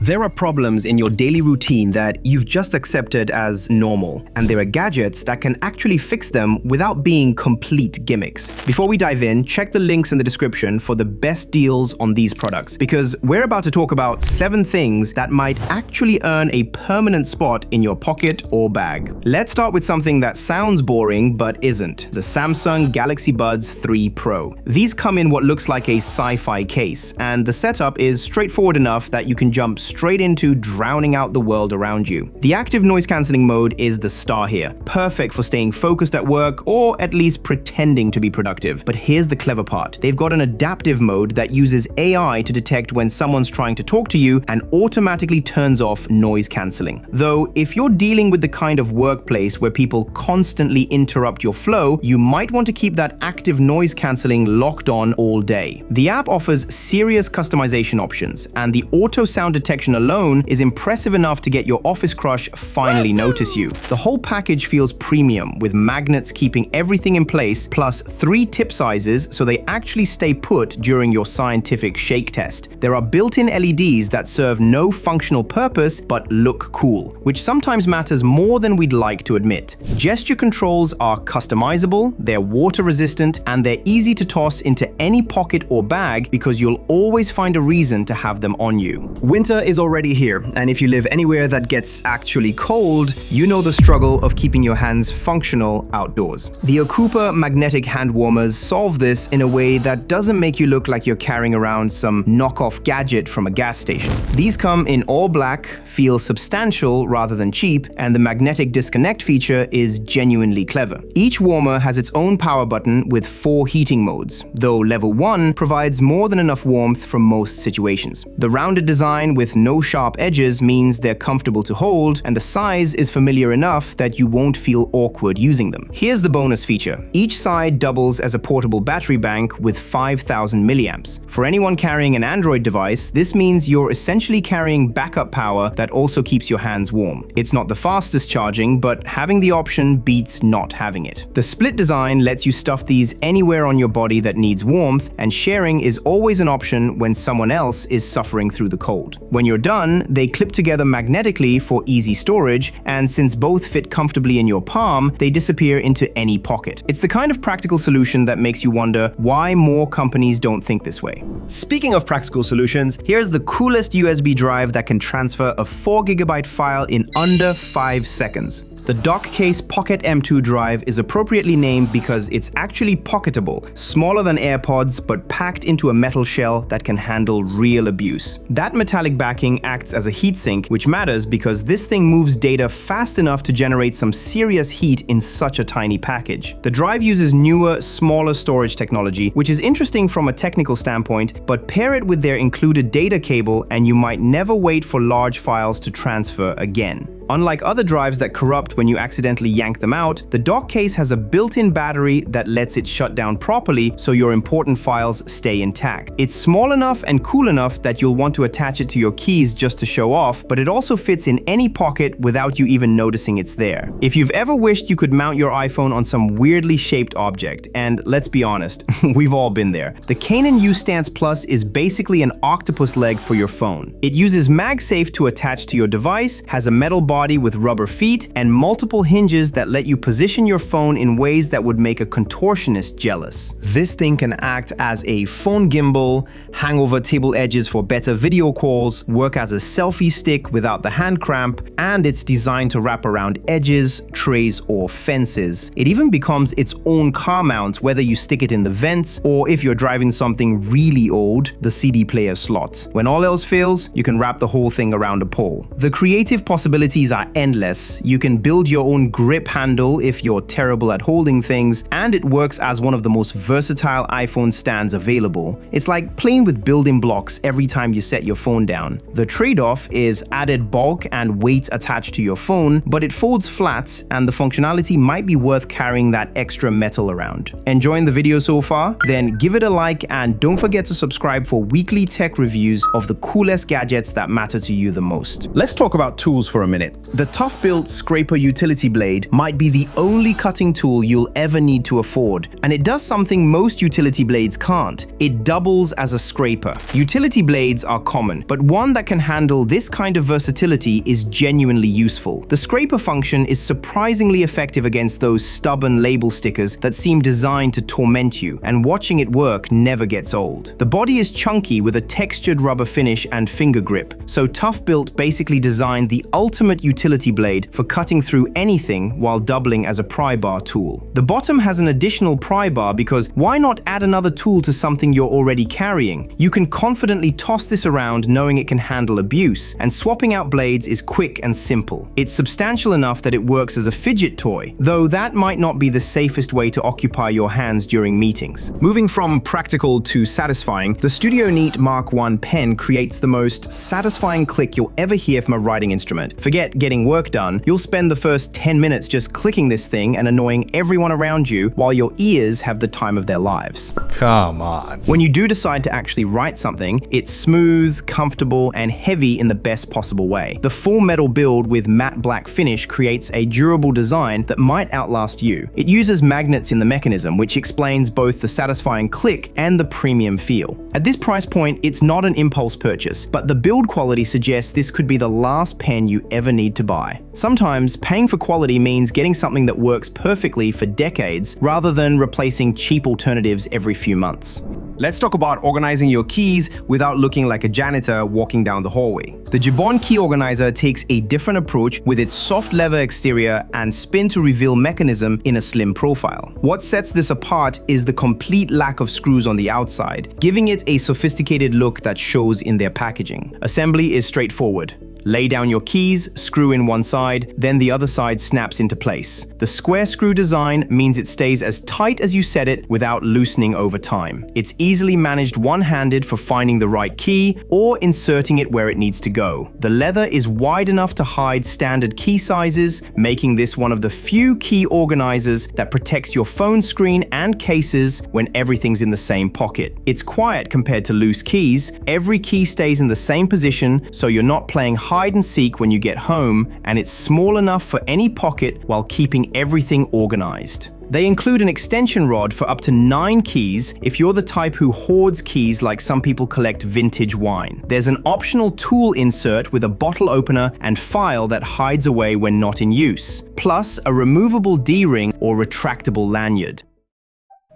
There are problems in your daily routine that you've just accepted as normal, and there are gadgets that can actually fix them without being complete gimmicks. Before we dive in, check the links in the description for the best deals on these products, because we're about to talk about 7 things that might actually earn a permanent spot in your pocket or bag. Let's start with something that sounds boring but isn't: the Samsung Galaxy Buds 3 Pro. These come in what looks like a sci-fi case, and the setup is straightforward enough that you can jump straight into drowning out the world around you. The active noise cancelling mode is the star here, perfect for staying focused at work or at least pretending to be productive. But here's the clever part: they've got an adaptive mode that uses AI to detect when someone's trying to talk to you and automatically turns off noise cancelling. Though, if you're dealing with the kind of workplace where people constantly interrupt your flow, you might want to keep that active noise cancelling locked on all day. The app offers serious customization options, and the auto sound detection alone is impressive enough to get your office crush finally notice you. The whole package feels premium, with magnets keeping everything in place, plus 3 tip sizes so they actually stay put during your scientific shake test. There are built-in LEDs that serve no functional purpose but look cool, which sometimes matters more than we'd like to admit. Gesture controls are customizable, they're water resistant, and they're easy to toss into any pocket or bag because you'll always find a reason to have them on you. Winter is already here, and if you live anywhere that gets actually cold, you know the struggle of keeping your hands functional outdoors. The Okupa magnetic hand warmers solve this in a way that doesn't make you look like you're carrying around some knockoff gadget from a gas station. These come in all black, feel substantial rather than cheap, and the magnetic disconnect feature is genuinely clever. Each warmer has its own power button with 4 heating modes, though level 1 provides more than enough warmth for most situations. The rounded design with no sharp edges means they're comfortable to hold, and the size is familiar enough that you won't feel awkward using them. Here's the bonus feature: each side doubles as a portable battery bank with 5,000 milliamps. For anyone carrying an Android device, this means you're essentially carrying backup power that also keeps your hands warm. It's not the fastest charging, but having the option beats not having it. The split design lets you stuff these anywhere on your body that needs warmth, and sharing is always an option when someone else is suffering through the cold. When you're done, they clip together magnetically for easy storage, and since both fit comfortably in your palm, they disappear into any pocket. It's the kind of practical solution that makes you wonder why more companies don't think this way. Speaking of practical solutions, here's the coolest USB drive that can transfer a 4GB file in under 5 seconds. The DockCase Pocket M2 drive is appropriately named because it's actually pocketable, smaller than AirPods, but packed into a metal shell that can handle real abuse. That metallic backing acts as a heatsink, which matters because this thing moves data fast enough to generate some serious heat in such a tiny package. The drive uses newer, smaller storage technology, which is interesting from a technical standpoint, but pair it with their included data cable and you might never wait for large files to transfer again. Unlike other drives that corrupt when you accidentally yank them out, the DockCase has a built-in battery that lets it shut down properly so your important files stay intact. It's small enough and cool enough that you'll want to attach it to your keys just to show off, but it also fits in any pocket without you even noticing it's there. If you've ever wished you could mount your iPhone on some weirdly shaped object, and let's be honest, we've all been there, the KenU Stance Plus is basically an octopus leg for your phone. It uses MagSafe to attach to your device, has a metal body with rubber feet, and multiple hinges that let you position your phone in ways that would make a contortionist jealous. This thing can act as a phone gimbal, hang over table edges for better video calls, work as a selfie stick without the hand cramp, and it's designed to wrap around edges, trays, or fences. It even becomes its own car mount, whether you stick it in the vents or, if you're driving something really old, the CD player slot. When all else fails, you can wrap the whole thing around a pole. The creative possibilities are endless. You can build your own grip handle if you're terrible at holding things, and it works as one of the most versatile iPhone stands available. It's like playing with building blocks every time you set your phone down. The trade-off is added bulk and weight attached to your phone, but it folds flat, and the functionality might be worth carrying that extra metal around. Enjoying the video so far? Then give it a like, and don't forget to subscribe for weekly tech reviews of the coolest gadgets that matter to you the most. Let's talk about tools for a minute. The ToughBuilt Scraper Utility Blade might be the only cutting tool you'll ever need to afford, and it does something most utility blades can't. It doubles as a scraper. Utility blades are common, but one that can handle this kind of versatility is genuinely useful. The scraper function is surprisingly effective against those stubborn label stickers that seem designed to torment you, and watching it work never gets old. The body is chunky with a textured rubber finish and finger grip, so ToughBuilt basically designed the ultimate utility blade for cutting through anything while doubling as a pry bar tool. The bottom has an additional pry bar because why not add another tool to something you're already carrying? You can confidently toss this around knowing it can handle abuse, and swapping out blades is quick and simple. It's substantial enough that it works as a fidget toy, though that might not be the safest way to occupy your hands during meetings. Moving from practical to satisfying, the Studio Neat Mark I pen creates the most satisfying click you'll ever hear from a writing instrument. Forget getting work done, you'll spend the first 10 minutes just clicking this thing and annoying everyone around you while your ears have the time of their lives. Come on. When you do decide to actually write something, it's smooth, comfortable, and heavy in the best possible way. The full metal build with matte black finish creates a durable design that might outlast you. It uses magnets in the mechanism, which explains both the satisfying click and the premium feel. At this price point, it's not an impulse purchase, but the build quality suggests this could be the last pen you ever need to buy. Sometimes, paying for quality means getting something that works perfectly for decades rather than replacing cheap alternatives every few months. Let's talk about organizing your keys without looking like a janitor walking down the hallway. The Jibon Key Organizer takes a different approach with its soft leather exterior and spin-to-reveal mechanism in a slim profile. What sets this apart is the complete lack of screws on the outside, giving it a sophisticated look that shows in their packaging. Assembly is straightforward. Lay down your keys, screw in one side, then the other side snaps into place. The square screw design means it stays as tight as you set it without loosening over time. It's easily managed one-handed for finding the right key or inserting it where it needs to go. The leather is wide enough to hide standard key sizes, making this one of the few key organizers that protects your phone screen and cases when everything's in the same pocket. It's quiet compared to loose keys. Every key stays in the same position, so you're not playing hide and seek when you get home, and it's small enough for any pocket while keeping everything organized. They include an extension rod for up to 9 keys if you're the type who hoards keys like some people collect vintage wine. There's an optional tool insert with a bottle opener and file that hides away when not in use, plus a removable D-ring or retractable lanyard.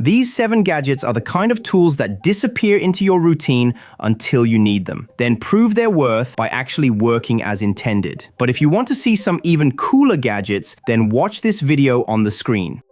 These 7 gadgets are the kind of tools that disappear into your routine until you need them, then prove their worth by actually working as intended. But if you want to see some even cooler gadgets, then watch this video on the screen.